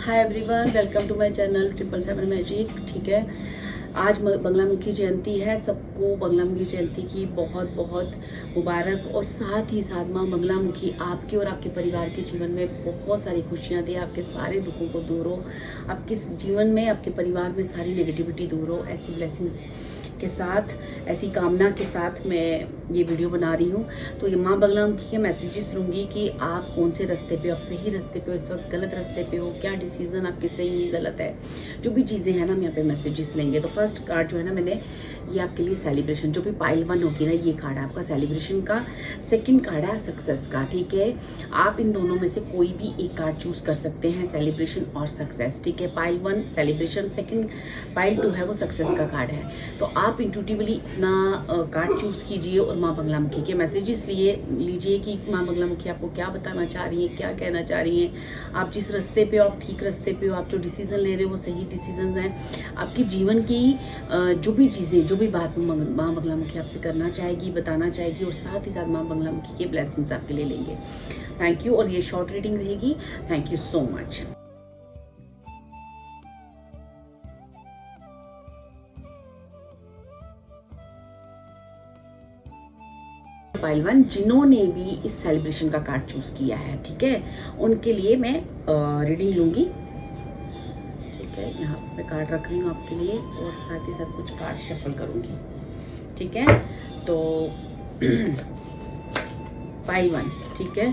Hi everyone, welcome to my channel 777 magic. ठीक है, आज बंगलामुखी जयंती है। सबको बंगलामुखी जयंती की बहुत बहुत मुबारक। और साथ ही साथ माँ बंगलामुखी आपके और आपके परिवार के जीवन में बहुत सारी खुशियाँ दे, आपके सारे दुखों को दूर हो, आपके जीवन में, आपके परिवार में सारी नेगेटिविटी दूर हो। ऐसी ब्लेसिंग्स के साथ, ऐसी कामना के साथ मैं ये वीडियो बना रही हूँ। तो ये माँ बंगलामुखी के मैसेजेस लूँगी कि आप कौन से रास्ते पे हो, आप सही रास्ते पे हो, इस वक्त गलत रास्ते पे हो, क्या डिसीजन आपके सही है गलत है, जो भी चीज़ें हैं ना हम यहाँ पे मैसेजेस लेंगे। तो फर्स्ट कार्ड जो है ना, मैंने ये आपके लिए सेलिब्रेशन, जो भी पाइल 1 होगी ना, ये कार्ड है आपका सेलिब्रेशन का। सेकंड कार्ड है सक्सेस का। ठीक है, आप इन दोनों में से कोई भी एक कार्ड चूज कर सकते हैं, सेलिब्रेशन और सक्सेस। ठीक है, पाइल 1 सेलिब्रेशन, सेकंड पाइल 2 है वो सक्सेस का कार्ड है। तो आप इंट्यूटिवली अपना कार्ड चूज कीजिए और माँ बंगलामुखी के मैसेजेस लीजिए कि माँ बंगलामुखी आपको क्या बताना चाह रही है, क्या कहना चाह रही हैं। आप जिस रास्ते पे हो, आप ठीक रास्ते पे हो, आप जो डिसीजन ले रहे हो वो सही डिसीजन हैं। आपके जीवन की जो भी चीज़ें, जो भी बात माँ बंगलामुखी आपसे करना चाहेगी, बताना चाहेगी, और साथ ही साथ माँ बंगलामुखी के ब्लेसिंग्स आपके लिए लेंगे। Thank you. और ये शॉर्ट रीडिंग रहेगी। Thank you so much. Pile 1 जिन्होंने भी इस सेलिब्रेशन का कार्ड चूज किया है, ठीक है, उनके लिए मैं रीडिंग लूंगी। ठीक है, यहाँ पे कार्ड रख रही हूँ आपके लिए और साथ ही साथ कुछ कार्ड शफल करूंगी। ठीक है, तो पाइल 1, ठीक है,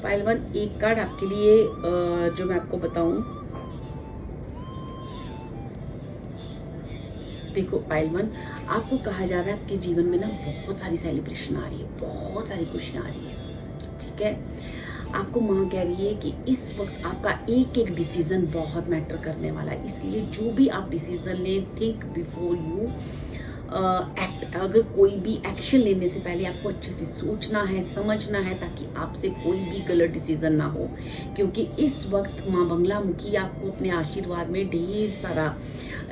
पाइल 1 एक कार्ड आपके लिए जो मैं आपको बताऊं। देखो पाइल 1, आपको कहा जा रहा है आपके जीवन में ना बहुत सारी सेलिब्रेशन आ रही है, बहुत सारी खुशियाँ आ रही है। ठीक है, आपको माँ कह रही है कि इस वक्त आपका एक एक डिसीजन बहुत मैटर करने वाला है, इसलिए जो भी आप डिसीजन लें, थिंक बिफोर यू एक्ट। अगर कोई भी एक्शन लेने से पहले आपको अच्छे से सोचना है, समझना है, ताकि आपसे कोई भी गलत डिसीजन ना हो। क्योंकि इस वक्त माँ बंगलामुखी आपको अपने आशीर्वाद में ढेर सारा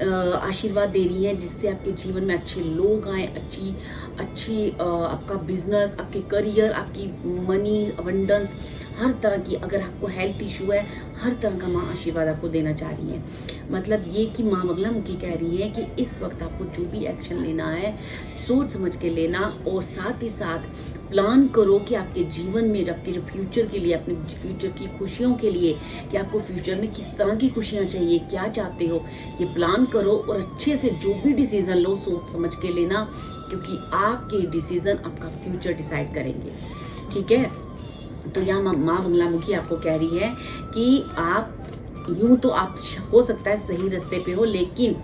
आशीर्वाद दे रही है, जिससे आपके जीवन में अच्छे लोग आए, अच्छी आपका बिजनेस, आपके करियर, आपकी मनी अबंडेंस, हर तरह की। अगर आपको हेल्थ इशू है, हर तरह का माँ आशीर्वाद आपको देना चाह रही है। मतलब ये कि माँ बंगलामुखी कह रही है कि इस वक्त आपको जो भी एक्शन लेना है सोच समझ के लेना, और साथ ही साथ प्लान करो कि आपके जीवन में, जब आपके जो फ्यूचर के लिए, अपने फ्यूचर की खुशियों के लिए, कि आपको फ्यूचर में किस तरह की खुशियाँ चाहिए, क्या चाहते हो, ये प्लान करो। और अच्छे से जो भी डिसीजन लो सोच समझ के लेना, क्योंकि आपके डिसीजन आपका फ्यूचर डिसाइड करेंगे। ठीक है, तो यहाँ माँ बंगलामुखी आपको कह रही है कि आप यूं तो आप हो सकता है सही रास्ते पे हो, लेकिन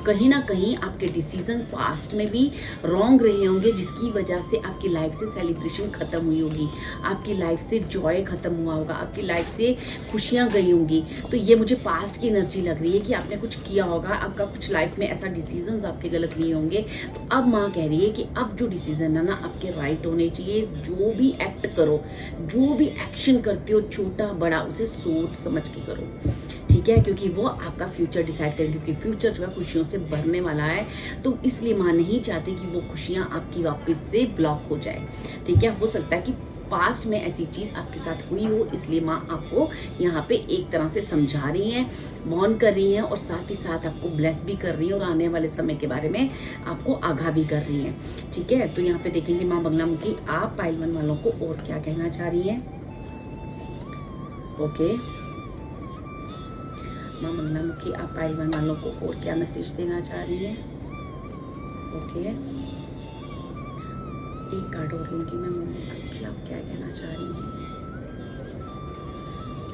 कहीं ना कहीं आपके डिसीजन पास्ट में भी रॉन्ग रहे होंगे, जिसकी वजह से आपकी लाइफ से सेलिब्रेशन खत्म हुई होगी, आपकी लाइफ से जॉय खत्म हुआ होगा, आपकी लाइफ से खुशियाँ गई होंगी। तो ये मुझे पास्ट की एनर्जी लग रही है कि आपने कुछ किया होगा, आपका कुछ लाइफ में ऐसा डिसीजन आपके गलत नहीं होंगे। तो अब माँ कह रही है कि अब जो डिसीजन है ना आपके राइट होने चाहिए। जो भी एक्ट करो, जो भी एक्शन करते हो, छोटा बड़ा, उसे सोच समझ के करो। ठीक है, क्योंकि वो आपका फ्यूचर डिसाइड करेगी, क्योंकि फ्यूचर जो है खुशियों से भरने वाला है। तो इसलिए माँ नहीं चाहती कि वो खुशियाँ आपकी वापस से ब्लॉक हो जाए। ठीक है, हो सकता है कि पास्ट में ऐसी चीज़ आपके साथ हुई हो, इसलिए माँ आपको यहाँ पे एक तरह से समझा रही हैं, वार्न कर रही हैं, और साथ ही साथ आपको ब्लेस भी कर रही हैं, और आने वाले समय के बारे में आपको आगाह भी कर रही हैं। ठीक है, तो यहाँ पे देखेंगे माँ बंगलामुखी आप पाइल 1 वालों को और क्या कहना चाह रही हैं। ओके, माँ बंगलामुखी आप पाइल 1 वालों को और क्या मैसेज देना चाह रही हैं। ओके, एक कार्ड और लूँगी मैं, मम्मी आप क्या कहना चाह रही हैं।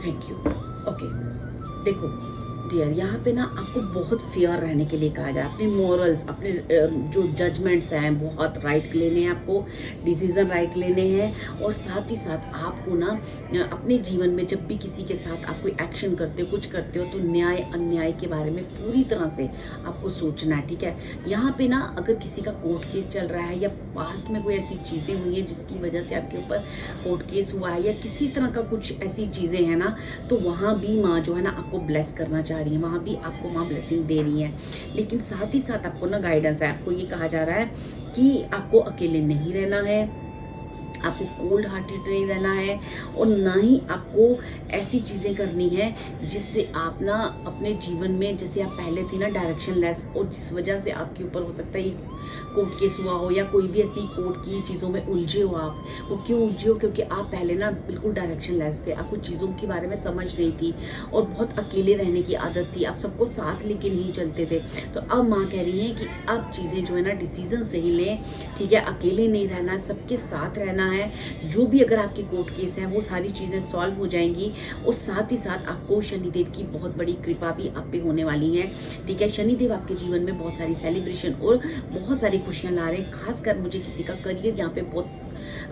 Thank you. ओके, देखो डियर, यहाँ पे ना आपको बहुत फेयर रहने के लिए कहा जाए। अपने मॉरल्स, अपने जो जजमेंट्स हैं बहुत राइट लेने हैं, आपको डिसीजन राइट लेने हैं। और साथ ही साथ आपको ना अपने जीवन में जब भी किसी के साथ आप कोई एक्शन करते हो, कुछ करते हो, तो न्याय अन्याय के बारे में पूरी तरह से आपको सोचना है। ठीक है, यहाँ पे ना अगर किसी का कोर्ट केस चल रहा है, या पास्ट में कोई ऐसी चीज़ें हुई हैं जिसकी वजह से आपके ऊपर कोर्ट केस हुआ है, या किसी तरह का कुछ ऐसी चीज़ें हैं ना, तो वहाँ भी माँ जो है ना आपको ब्लेस करना चाह रही है, वहाँ भी आपको माँ ब्लेसिंग दे रही है। लेकिन साथ ही साथ आपको ना गाइडेंस है, आपको ये कहा जा रहा है कि आपको अकेले नहीं रहना है, आपको कोल्ड हार्टेड नहीं रहना है और ना ही आपको ऐसी चीज़ें करनी है जिससे आप ना अपने जीवन में, जैसे आप पहले थी ना डायरेक्शन लेस, और जिस वजह से आपके ऊपर हो सकता है ये कोर्ट केस हुआ हो या कोई भी ऐसी कोर्ट की चीज़ों में उलझे हो आप। वो क्यों उलझे हो? क्योंकि आप पहले ना बिल्कुल डायरेक्शन लेस थे, आपको चीज़ों के बारे में समझ नहीं थी और बहुत अकेले रहने की आदत थी, आप सबको साथ लेके नहीं चलते थे। तो अब माँ कह रही है कि अब चीज़ें जो है ना डिसीजन सही लें, ठीक है, अकेले नहीं रहना, सबके साथ रहना है। जो भी अगर आपके कोर्ट केस है वो सारी चीज़ें सॉल्व हो जाएंगी और साथ ही साथ आपको शनिदेव की बहुत बड़ी कृपा भी आप पे होने वाली है, ठीक है। शनिदेव आपके जीवन में बहुत सारी सेलिब्रेशन और बहुत सारी खुशियां ला रहे हैं। खासकर मुझे किसी का करियर यहाँ पे बहुत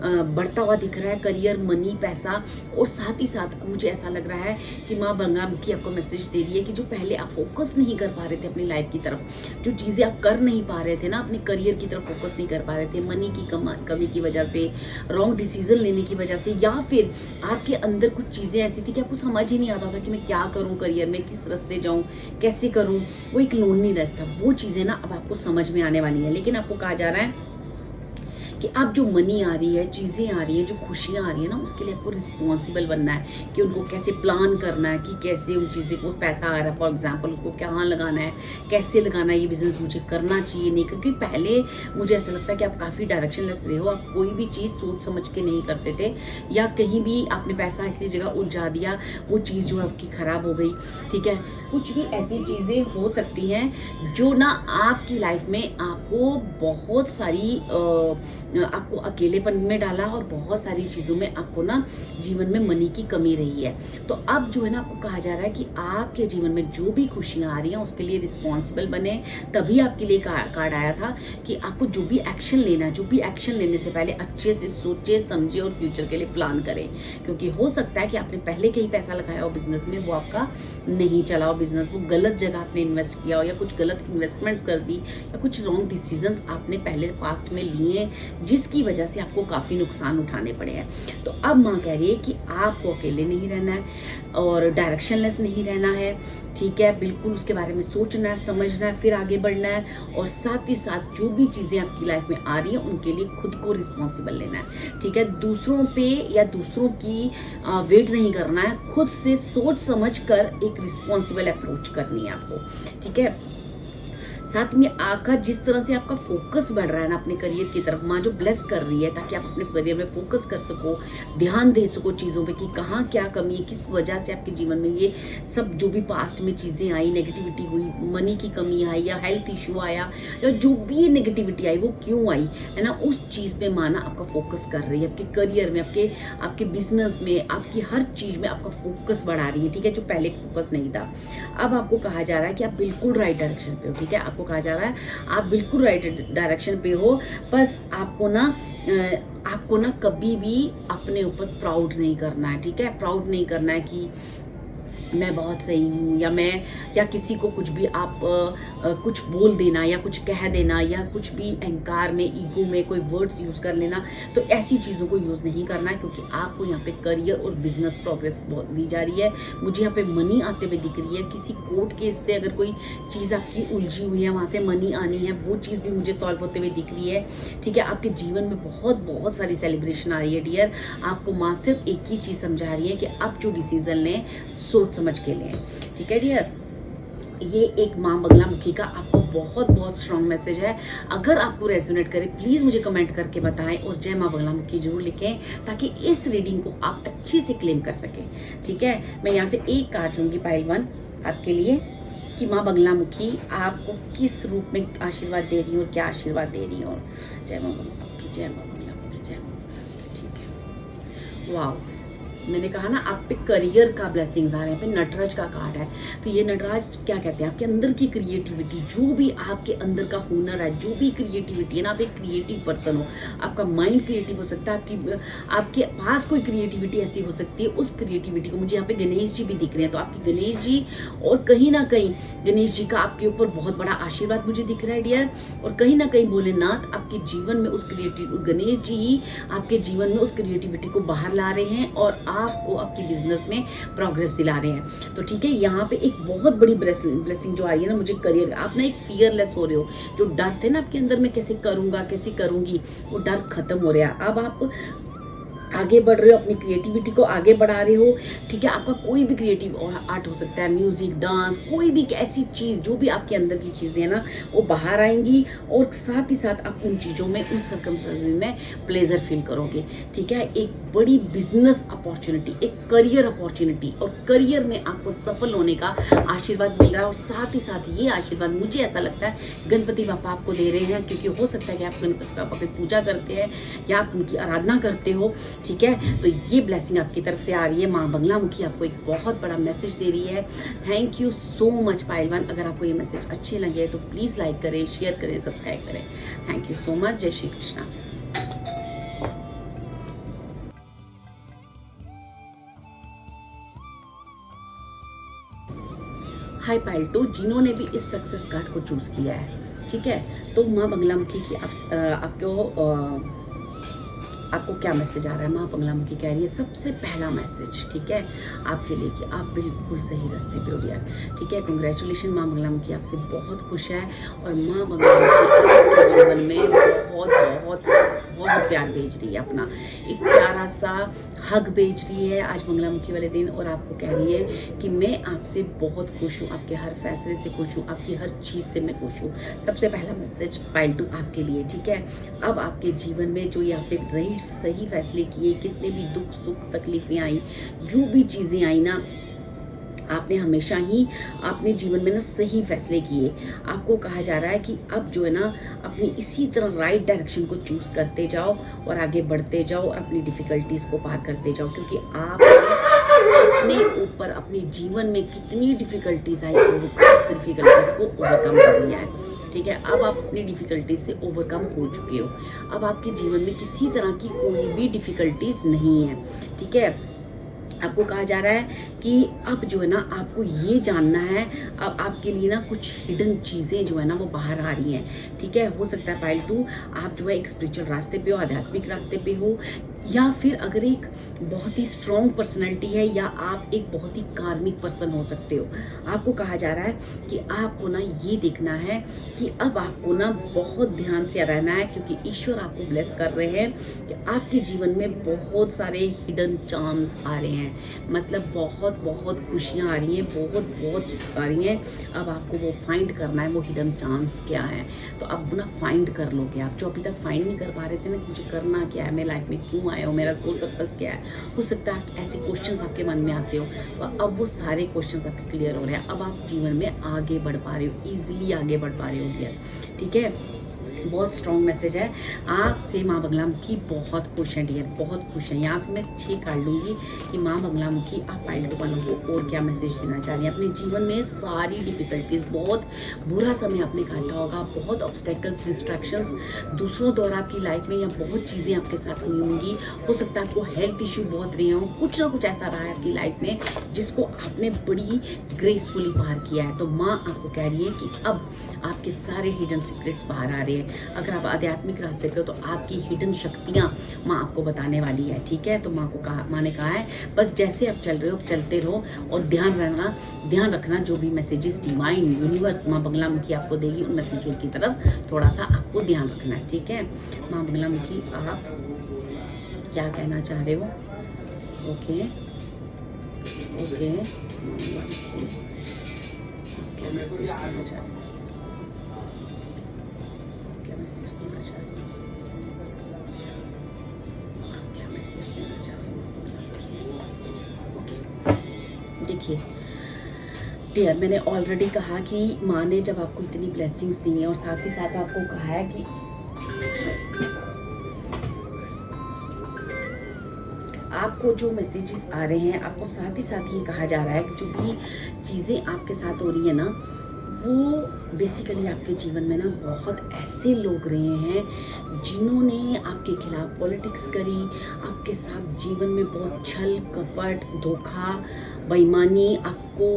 बढ़ता हुआ दिख रहा है, करियर, मनी, पैसा, और साथ ही साथ मुझे ऐसा लग रहा है कि माँ बंगामुखी आपको मैसेज दे रही है कि जो पहले आप फोकस नहीं कर पा रहे थे अपनी लाइफ की तरफ, जो चीज़ें आप कर नहीं पा रहे थे ना, अपने करियर की तरफ फोकस नहीं कर पा रहे थे, मनी की कमी की वजह से, रॉन्ग डिसीजन लेने की वजह से, या फिर आपके अंदर कुछ चीज़ें ऐसी थी कि आपको समझ ही नहीं आता था कि मैं क्या करूँ करियर में, किस रास्ते जाऊँ, कैसे करूँ, वो एक लोनलीनेस था। वो चीज़ें ना अब आपको समझ में आने वाली हैं। लेकिन आपको कहा जा रहा है कि अब जो मनी आ रही है, चीज़ें आ रही हैं, जो खुशियाँ आ रही हैं ना, उसके लिए आपको रिस्पॉन्सिबल बनना है कि उनको कैसे प्लान करना है, कि कैसे उन चीज़ें को, पैसा आ रहा है फॉर एग्जांपल, उसको कहाँ लगाना है, कैसे लगाना है, ये बिज़नेस मुझे करना चाहिए नहीं। क्योंकि पहले मुझे ऐसा लगता है कि आप काफ़ी डायरेक्शनलेस रहे हो, आप कोई भी चीज़ सोच समझ के नहीं करते थे, या कहीं भी आपने पैसा ऐसी जगह उलझा दिया, वो चीज़ जो है आपकी ख़राब हो गई, ठीक है। कुछ भी ऐसी चीज़ें हो सकती हैं जो ना आपकी लाइफ में आपको बहुत सारी आपको अकेलेपन में डाला और बहुत सारी चीज़ों में आपको ना जीवन में मनी की कमी रही है। तो अब जो है ना आपको कहा जा रहा है कि आपके जीवन में जो भी खुशियाँ आ रही हैं उसके लिए रिस्पॉन्सिबल बने। तभी आपके लिए कार्ड आया था कि आपको जो भी एक्शन लेना है, जो भी एक्शन लेने से पहले अच्छे से सोचे समझे और फ्यूचर के लिए प्लान करें। क्योंकि हो सकता है कि आपने पहले कहीं पैसा लगाया हो बिजनेस में, वो आपका नहीं चला हो बिजनेस, वो गलत जगह आपने इन्वेस्ट किया हो, या कुछ गलत इन्वेस्टमेंट्स कर दी, या कुछ रॉन्ग डिसीजंस आपने पहले पास्ट में लिए जिसकी वजह से आपको काफ़ी नुकसान उठाने पड़े हैं। तो अब माँ कह रही है कि आपको अकेले नहीं रहना है और डायरेक्शनलेस नहीं रहना है, ठीक है। बिल्कुल उसके बारे में सोचना है, समझना है, फिर आगे बढ़ना है, और साथ ही साथ जो भी चीज़ें आपकी लाइफ में आ रही हैं उनके लिए खुद को रिस्पॉन्सिबल लेना है, ठीक है। दूसरों पे या दूसरों की वेट नहीं करना है, खुद से सोच समझ कर एक रिस्पॉन्सिबल अप्रोच करनी है आपको, ठीक है। साथ में आपका जिस तरह से आपका फोकस बढ़ रहा है ना अपने करियर की तरफ, माँ जो ब्लेस कर रही है ताकि आप अपने करियर में फोकस कर सको, ध्यान दे सको चीज़ों पे कि कहाँ क्या कमी है, किस वजह से आपके जीवन में ये सब जो भी पास्ट में चीज़ें आई, नेगेटिविटी हुई, मनी की कमी आई या हेल्थ इशू आया या जो भी नेगेटिविटी आई वो क्यों आई है ना, उस चीज़ पे माँ ना आपका फोकस कर रही है, आपके करियर में, आपके बिजनेस में, आपकी हर चीज़ में आपका फोकस बढ़ा रही है, ठीक है, जो पहले फोकस नहीं था। अब आपको कहा जा रहा है कि आप बिल्कुल राइट डायरेक्शन पे हो, ठीक है। आपको कहा जा रहा है आप बिल्कुल राइट डायरेक्शन पे हो, बस आपको ना कभी भी अपने ऊपर प्राउड नहीं करना है, ठीक है। प्राउड नहीं करना है कि मैं बहुत सही हूँ, या किसी को कुछ भी आप कुछ बोल देना या कुछ कह देना या कुछ भी अहंकार में, ईगो में कोई वर्ड्स यूज़ कर लेना, तो ऐसी चीज़ों को यूज़ नहीं करना है। क्योंकि आपको यहाँ पे करियर और बिजनेस प्रोग्रेस बहुत दी जा रही है। मुझे यहाँ पे मनी आते हुए दिख रही है। किसी कोर्ट केस से अगर कोई चीज़ आपकी उलझी हुई है, वहाँ से मनी आनी है, वो चीज़ भी मुझे सॉल्व होते हुए दिख रही है, ठीक है। आपके जीवन में बहुत सारी सेलिब्रेशन आ रही है डियर। आपको माँ सिर्फ एक ही चीज़ समझा रही है कि आप जो डिसीजन लें सोच समझ के लें, ठीक है डियर। ये एक माँ बगलामुखी का आपको बहुत स्ट्रॉन्ग मैसेज है। अगर आपको रेजोनेट करे प्लीज़ मुझे कमेंट करके बताएं और जय माँ बगलामुखी जरूर लिखें ताकि इस रीडिंग को आप अच्छे से क्लेम कर सकें, ठीक है। मैं यहाँ से एक कार्ड लूँगी पाइल 1 आपके लिए कि माँ बगलामुखी आपको किस रूप में आशीर्वाद दे रही हूँ और क्या आशीर्वाद दे रही हूँ। जय माँ बगलामुखी, जय माँ बगलामुखी, जय माँ बगलामुखी, ठीक है। वाह, मैंने कहा ना आप पे करियर का ब्लेसिंग्स आ रहे हैं, पे नटराज का कार्ड है। तो ये नटराज क्या कहते हैं, आपके अंदर की क्रिएटिविटी, जो भी आपके अंदर का हुनर है, जो भी क्रिएटिविटी है ना, आप एक क्रिएटिव पर्सन हो, आपका माइंड क्रिएटिव हो सकता है, आपके पास कोई क्रिएटिविटी ऐसी हो सकती है, उस क्रिएटिविटी को मुझे यहाँ पे गणेश जी भी दिख रहे हैं। तो आपकी गणेश जी, और कहीं ना कहीं गणेश जी का आपके ऊपर बहुत बड़ा आशीर्वाद मुझे दिख रहा है डियर। और कहीं ना कहीं भोलेनाथ आपके जीवन में उस गणेश जी ही आपके जीवन में उस क्रिएटिविटी को बाहर ला रहे हैं और आपको आपकी बिजनेस में प्रोग्रेस दिला रहे हैं। तो ठीक है, यहाँ पे एक बहुत बड़ी ब्लेसिंग जो आई है ना मुझे करियर, आप ना एक फियरलेस हो रहे हो। जो डर थे ना आपके अंदर, मैं कैसे करूँगा कैसे करूँगी, वो डर खत्म हो रहा है। अब आप आगे बढ़ रहे हो, अपनी क्रिएटिविटी को आगे बढ़ा रहे हो, ठीक है। आपका कोई भी क्रिएटिव आर्ट हो सकता है, म्यूजिक, डांस, कोई भी ऐसी चीज़ जो भी आपके अंदर की चीज़ें हैं ना वो बाहर आएंगी, और साथ ही साथ आप उन चीज़ों में, उन सर्कमस्टेंसेस में प्लेजर फील करोगे, ठीक है। एक बड़ी बिजनेस अपॉर्चुनिटी, एक करियर अपॉर्चुनिटी, और करियर में आपको सफल होने का आशीर्वाद मिल रहा है। और साथ ही साथ ये आशीर्वाद मुझे ऐसा लगता है गणपति बापा आपको दे रहे हैं, क्योंकि हो सकता है कि आप गणपति बापा की पूजा करते हैं या आप उनकी आराधना करते हो, ठीक है। तो ये ब्लेसिंग आपकी तरफ से आ रही है। माँ बंगलामुखी आपको एक बहुत बड़ा मैसेज दे रही है। Thank you so much Payalwan. अगर आपको ये मैसेज अच्छे लगे तो प्लीज़ लाइक करें, शेयर करें, सब्सक्राइब करें। Thank you so much. जय श्री कृष्णा। हाय पायल टू, जिन्होंने भी इस सक्सेस कार्ड को चूज किया है, ठीक है, तो माँ बंगलामुखी की आपको क्या मैसेज आ रहा है। माँ बंगलामुखी कह रही है सबसे पहला मैसेज, ठीक है, आपके लिए कि आप बिल्कुल सही रास्ते पे हो यार, ठीक है। कंग्रेचुलेशन, माँ बंगलामुखी आपसे बहुत खुश है, और माँ बंगलामुखी आपके जीवन में बहुत बहुत बहुत प्यार भेज रही है, अपना एक प्यारा सा हग भेज रही है आज बंगलामुखी वाले दिन, और आपको कह रही है कि मैं आपसे बहुत खुश हूँ, आपके हर फैसले से खुश हूँ, आपकी हर चीज़ से मैं खुश हूँ। सबसे पहला मैसेज पायल टू आपके लिए, ठीक है। अब आपके जीवन में जो ये आपने रही सही फैसले किए, कितने भी दुख सुख तकलीफें आई, जो भी चीज़ें आई ना, आपने हमेशा ही अपने जीवन में ना सही फैसले किए। आपको कहा जा रहा है कि अब जो है ना अपनी इसी तरह राइट डायरेक्शन को चूज करते जाओ और आगे बढ़ते जाओ और अपनी डिफ़िकल्टीज़ को पार करते जाओ, क्योंकि आप अपने ऊपर अपने जीवन में कितनी डिफ़िकल्टीज़ आई, डिफ़िकल्टीज़ को ओवरकम कर लिया है, ठीक है। अब आप अपनी डिफ़िकल्टीज से ओवरकम हो चुके हो। अब आपके जीवन में किसी तरह की कोई भी डिफ़िकल्टीज नहीं है, ठीक है। आपको कहा जा रहा है कि अब जो है ना आपको ये जानना है, अब आपके लिए ना कुछ हिडन चीज़ें जो है ना वो बाहर आ रही हैं, ठीक है। हो सकता है पायल टू आप जो है एक स्पिरिचुअल रास्ते पे हो, आध्यात्मिक रास्ते पे हो, या फिर अगर एक बहुत ही स्ट्रॉन्ग पर्सनैलिटी है, या आप एक बहुत ही कार्मिक पर्सन हो सकते हो। आपको कहा जा रहा है कि आपको ना ये देखना है कि अब आपको ना बहुत ध्यान से रहना है, क्योंकि ईश्वर आपको ब्लेस कर रहे हैं कि आपके जीवन में बहुत सारे हिडन चार्म्स आ रहे हैं, मतलब बहुत बहुत खुशियाँ आ रही हैं, बहुत बहुत सुख आ रही हैं। अब आपको वो फाइंड करना है, वो हिडन चार्म्स क्या है, तो अब ना फाइंड कर लोगे आप, जो अभी तक फाइंड नहीं कर पा रहे थे ना कि मुझे करना क्या है, मैं लाइफ में क्यों आया हूँ, मेरा सोल पर्पस क्या है। हो सकता है ऐसे क्वेश्चंस आपके मन में आते हो, तो अब वो सारे क्वेश्चंस आपके क्लियर हो रहे हैं। अब आप जीवन में आगे बढ़ पा रहे हो, ईजिली आगे बढ़ पा रहे हो, ठीक है। बहुत स्ट्रॉन्ग मैसेज है आपसे। माँ बंगलामुखी बहुत खुश हैं डियर, बहुत खुश हैं। यहाँ से मैं 6 काट लूँगी कि माँ बंगलामुखी आप पायल टू वालों को और क्या मैसेज देना चाह रही हैं। अपने जीवन में सारी डिफ़िकल्टीज़, बहुत बुरा समय आपने काटा होगा, बहुत ऑब्स्टेकल्स, डिस्ट्रैक्शंस दूसरों द्वारा आपकी लाइफ में, या बहुत चीज़ें आपके साथ हुई होंगी। हो सकता है आपको हेल्थ इशू बहुत रहे हों, कुछ ना कुछ ऐसा रहा है आपकी लाइफ में जिसको आपने बड़ी ग्रेसफुली पार किया है। तो माँ आपको कह रही है कि अब आपके सारे हिडन सीक्रेट्स बाहर आ रहे हैं। अगर आप आध्यात्मिक रास्ते पे हो तो आपकी हिडन शक्तियाँ माँ आपको बताने वाली है, ठीक है। तो माँ ने कहा है बस जैसे आप चल रहे हो चलते रहो, और ध्यान रखना जो भी मैसेजेस डिवाइन यूनिवर्स माँ बंगलामुखी आपको देगी, उन मैसेजों की तरफ थोड़ा सा आपको ध्यान रखना है, ठीक है। माँ बंगलामुखी आप क्या कहना चाह रहे हो? ओके ओके, क्या मैसेज देना चाह रहे हो? क्या मैसेज देना चाह रही हूँ, क्या मैसेज देना चाह रही हूँ? ओके, देखिए डियर, मैंने ऑलरेडी कहा कि माँ ने जब आपको इतनी ब्लेसिंग्स दी हैं, और साथ ही साथ आपको कहा है कि आपको जो मैसेजेस आ रहे हैं, आपको साथ ही साथ ये कहा जा रहा है कि जो भी चीज़ें आपके साथ हो रही है ना, वो बेसिकली आपके जीवन में ना बहुत ऐसे लोग रहे हैं जिन्होंने आपके खिलाफ पॉलिटिक्स करी, आपके साथ जीवन में बहुत छल कपट, धोखा, बेईमानी, आपको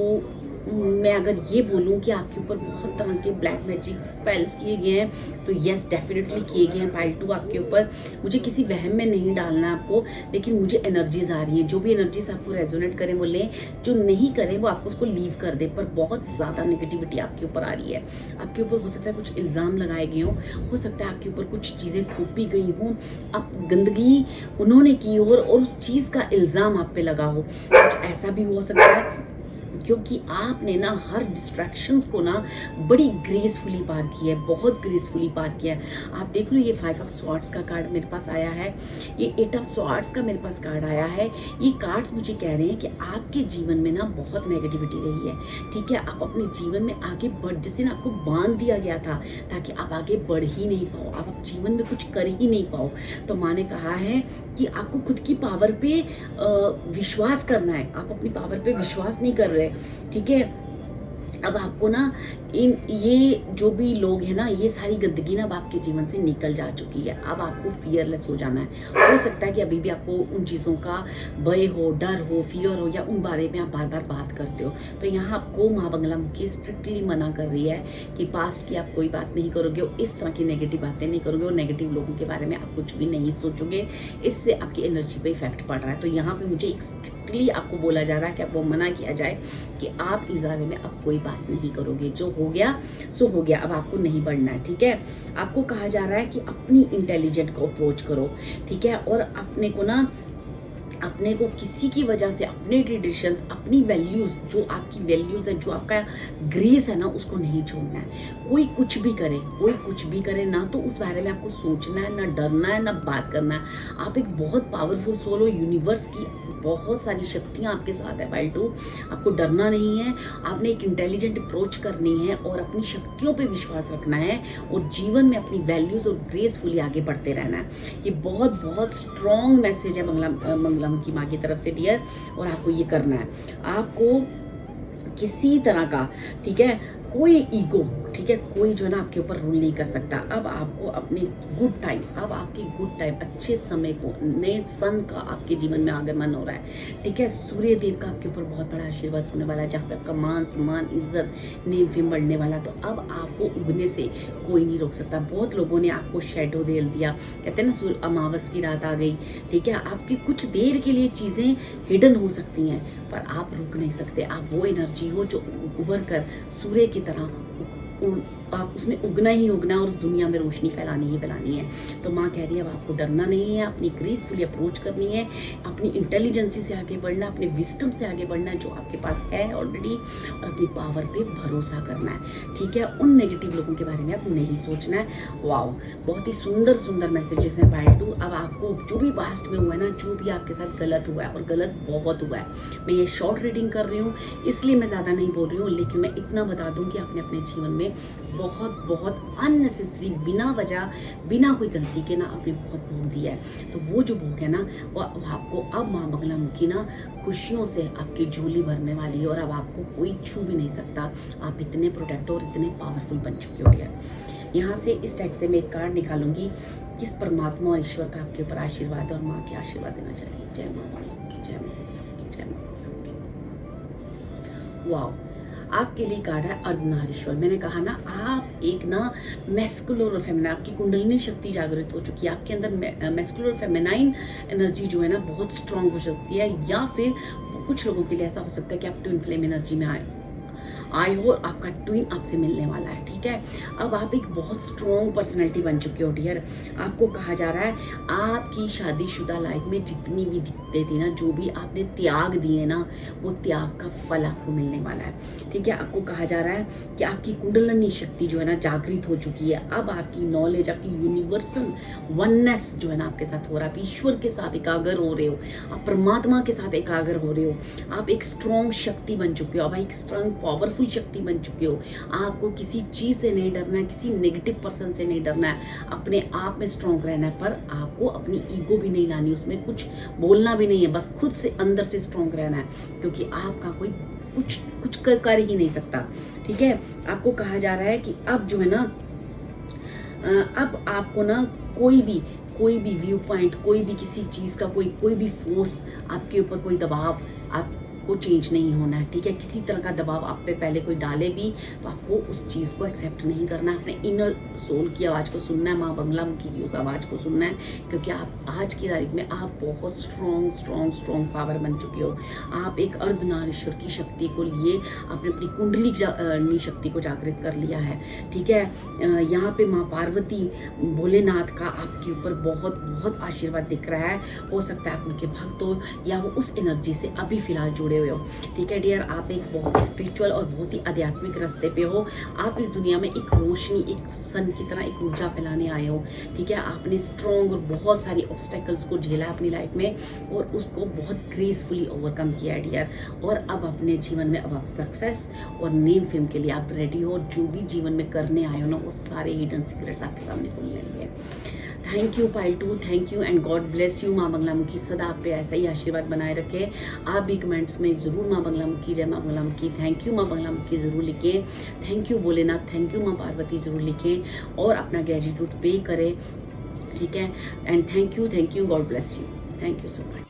मैं अगर ये बोलूँ कि आपके ऊपर बहुत तरह के ब्लैक मैजिक स्पेल्स किए गए हैं तो यस डेफिनेटली किए गए हैं पाइल 2 आपके ऊपर। मुझे किसी वहम में नहीं डालना है आपको, लेकिन मुझे एनर्जीज आ रही हैं। जो भी एनर्जीज आपको रेजोनेट करें वो लें, जो नहीं करें वो आपको उसको लीव कर दे। पर बहुत ज़्यादा नेगेटिविटी आपके ऊपर आ रही है। आपके ऊपर हो सकता है कुछ इल्ज़ाम लगाए गए हों, हो सकता है आपके ऊपर कुछ चीज़ें थोपी गई हों, आप गंदगी उन्होंने की हो और उस चीज़ का इल्ज़ाम आप पे लगा हो। कुछ ऐसा भी हो सकता है क्योंकि आपने ना हर डिस्ट्रैक्शंस को ना बड़ी ग्रेसफुली पार किया है, बहुत ग्रेसफुली पार किया है। आप देख लो, ये 5 ऑफ स्वॉर्ड्स का कार्ड मेरे पास आया है, ये 8 ऑफ स्वॉर्ड्स का मेरे पास कार्ड आया है। ये कार्ड्स मुझे कह रहे हैं कि आपके जीवन में ना बहुत नेगेटिविटी रही है, ठीक है। आप अपने जीवन में आगे बढ़, जिस दिन आपको बांध दिया गया था ताकि आप आगे बढ़ ही नहीं पाओ, आप जीवन में कुछ कर ही नहीं पाओ, तो माँ ने कहा है कि आपको खुद की पावर पे विश्वास करना है। आप अपनी पावर पे विश्वास नहीं कर रहे, ठीक है। अब आपको ना ये जो भी लोग हैं ना, ये सारी गंदगी ना अब आपके जीवन से निकल जा चुकी है। अब आपको फियरलेस हो जाना है। हो सकता है कि अभी भी आपको उन चीज़ों का भय हो, डर हो, फियर हो, या उन बारे में आप बार बार बात करते हो। तो यहाँ आपको माँ बंगलामुखी स्ट्रिक्टली मना कर रही है कि पास्ट की आप कोई बात नहीं करोगे और इस तरह की नेगेटिव बातें नहीं करोगे और नेगेटिव लोगों के बारे में आप कुछ भी नहीं सोचोगे। इससे आपकी एनर्जी पे इफेक्ट पड़ रहा है। तो यहाँ पे मुझे स्ट्रिक्टली आपको बोला जा रहा है कि आपको मना किया जाए कि आप इस बारे में अब कोई बात नहीं करोगे। जो हो गया सो हो गया, अब आपको नहीं बढ़ना है, ठीक है। आपको कहा जा रहा है कि अपनी इंटेलिजेंट को अप्रोच करो, ठीक है। और अपने को किसी की वजह से अपने ट्रेडिशंस, अपनी वैल्यूज़, जो आपकी वैल्यूज़ है, जो आपका ग्रेस है ना, उसको नहीं छोड़ना है। कोई कुछ भी करे ना, तो उस बारे में आपको सोचना है, ना डरना है, ना बात करना है। आप एक बहुत पावरफुल सोल हो, यूनिवर्स की बहुत सारी शक्तियाँ आपके साथ है पाइल 2। आपको डरना नहीं है, आपने एक इंटेलिजेंट अप्रोच करनी है और अपनी शक्तियों पे विश्वास रखना है और जीवन में अपनी वैल्यूज़ और ग्रेसफुली आगे बढ़ते रहना है। ये बहुत बहुत स्ट्रॉन्ग मैसेज है बंगलामुखी माँ की तरफ से डियर, और आपको ये करना है। आपको किसी तरह का, ठीक है, कोई ईगो, ठीक है, कोई जो है ना आपके ऊपर रूल नहीं कर सकता। अब आपको अपनी गुड टाइम, अब आपकी गुड टाइम, अच्छे समय को, नए सन का आपके जीवन में आगमन हो रहा है, ठीक है। सूर्य देव का आपके ऊपर बहुत बड़ा आशीर्वाद होने वाला है, जहाँ पे आपका मान सम्मान, इज्जत, नेम फेम बढ़ने वाला। तो अब आपको उगने से कोई नहीं रोक सकता। बहुत लोगों ने आपको शेडो दे दिया, कहते हैं ना अमावस की रात आ गई, ठीक है। आपकी कुछ देर के लिए चीज़ें हिडन हो सकती हैं, पर आप रुक नहीं सकते। आप वो एनर्जी हो जो उभर कर सूर्य की तरह आप उसने उगना ही उगना है और उस दुनिया में रोशनी फैलानी ही फैलानी है। तो माँ कह रही है अब आपको डरना नहीं है, अपनी ग्रेसफुली अप्रोच करनी है, अपनी इंटेलिजेंसी से आगे बढ़ना, अपने विस्टम से आगे बढ़ना है जो आपके पास है ऑलरेडी, और अपनी पावर पे भरोसा करना है, ठीक है। उन नेगेटिव लोगों के बारे में अब नहीं सोचना है। वाओ, बहुत ही सुंदर सुंदर मैसेजेस हैं पाइल 2। अब आपको जो भी पास्ट में हुआ है ना, जो भी आपके साथ गलत हुआ है, और गलत बहुत हुआ है, मैं ये शॉर्ट रीडिंग कर रही हूँ इसलिए मैं ज़्यादा नहीं बोल रही हूँ, लेकिन मैं इतना बता दूँ कि आपने अपने जीवन में बहुत बहुत अननेसेसरी, बिना वजह, बिना कोई गलती के ना आपने बहुत भोग दिया है। तो वो जो भोग है ना, वो आपको अब माँ बंगलामुखी ना खुशियों से आपकी झोली भरने वाली है, और अब आपको कोई छू भी नहीं सकता। आप इतने प्रोटेक्टिव और इतने पावरफुल बन चुके हो यार। यहाँ से इस टैग से मैं एक कार्ड निकालूंगी, किस परमात्मा और ईश्वर का आपके ऊपर आशीर्वाद और माँ के आशीर्वाद देना चाहिए। जय माँ बंगलामुखी, जय माँ बंगलामुखी, जय माँ बंगलामुखी। वाओ, आपके लिए कार्ड है अर्धनारीश्वर। मैंने कहा ना, आप एक ना मैस्कुलर और फेमिनाइन, आपकी कुंडलिनी शक्ति जागृत हो चुकी है, आपके अंदर मैस्कुलर और फेमिनाइन एनर्जी जो है ना बहुत स्ट्रांग हो सकती है। या फिर कुछ लोगों के लिए ऐसा हो सकता है कि आप ट्विन फ्लेम एनर्जी में आए हो, आपका ट्विन आपसे मिलने वाला है, ठीक है। अब आप एक बहुत स्ट्रॉन्ग पर्सनैलिटी बन चुके हो डियर। आपको कहा जा रहा है आपकी शादीशुदा लाइफ में जितनी भी दिक्कतें थी ना, जो भी आपने त्याग दिए ना, वो त्याग का फल आपको मिलने वाला है, ठीक है। आपको कहा जा रहा है कि आपकी कुंडलिनी शक्ति जो है ना जागृत हो चुकी है। अब आपकी नॉलेज, आपकी यूनिवर्सल वननेस जो है ना आपके साथ हो रहा है। आप ईश्वर के साथ एकाग्र हो रहे हो, आप परमात्मा के साथ एकाग्र हो रहे हो। आप एक स्ट्रॉन्ग शक्ति बन चुके हो, आप एक स्ट्रॉन्ग पावरफुल शक्ति बन चुके हो। आपको किसी चीज़ से नहीं डरना है, किसी नेगेटिव पर्सन से नहीं डरना है, अपने आप में स्ट्रॉन्ग रहना है। पर आपको अपनी ईगो भी नहीं लानी, उसमें कुछ बोलना भी नहीं है, बस खुद से अंदर से स्ट्रॉन्ग रहना है, क्योंकि आपका कोई कुछ कर ही नहीं सकता, ठीक है। आपको कहा जा रहा है कि अब जो है ना, अब आपको ना कोई भी व्यू पॉइंट, कोई भी किसी चीज़ का कोई भी फोर्स, आपके ऊपर कोई दबाव, आप आपको चेंज नहीं होना है, ठीक है। किसी तरह का दबाव आप पे पहले कोई डाले भी तो आपको उस चीज़ को एक्सेप्ट नहीं करना है। अपने इनर सोल की आवाज़ को सुनना है, माँ बंगला मुखी की उस आवाज़ को सुनना है, क्योंकि आप आज की तारीख में आप बहुत स्ट्रॉन्ग पावर बन चुके हो। आप एक अर्धनारीश्वर की शक्ति को लिए आपने अपनी कुंडली शक्ति को जागृत कर लिया है, ठीक है। यहाँ पे माँ पार्वती भोलेनाथ का आपके ऊपर बहुत आशीर्वाद दिख रहा है। हो सकता है आप उनके भक्त हो या वो उस एनर्जी से अभी फिलहाल जुड़े हुए हो, ठीक है डियर। आप एक बहुत स्पिरिचुअल और बहुत ही आध्यात्मिक रास्ते पे हो। आप इस दुनिया में एक रोशनी, एक सन की तरह एक ऊर्जा फैलाने आए हो, ठीक है। आपने स्ट्रॉन्ग और बहुत सारी ऑब्स्टेकल्स को झेला अपनी लाइफ में और उसको बहुत ग्रेसफुली ओवरकम किया है डियर। और अब अपने जीवन में अब आप सक्सेस और नेम फेम के लिए आप रेडी हो। जो भी जीवन में करने आए हो ना, वो सारे हिडन सीक्रेट्स आपके सामने खुलने। Thank you pile 2, thank you and God bless you. माँ बंगलामुखी सदा आप पे ऐसा ही आशीर्वाद बनाए रखे। आप भी कमेंट्स में ज़रूर माँ बंगलामुखी, जय माँ बंगलामुखी, थैंक यू माँ बंगलामुखी ज़रूर लिखें, thank you Bholenath, thank you माँ पार्वती ज़रूर लिखें और अपना ग्रेटिट्यूड पे करें, ठीक है। And thank you, God bless you, thank you so much.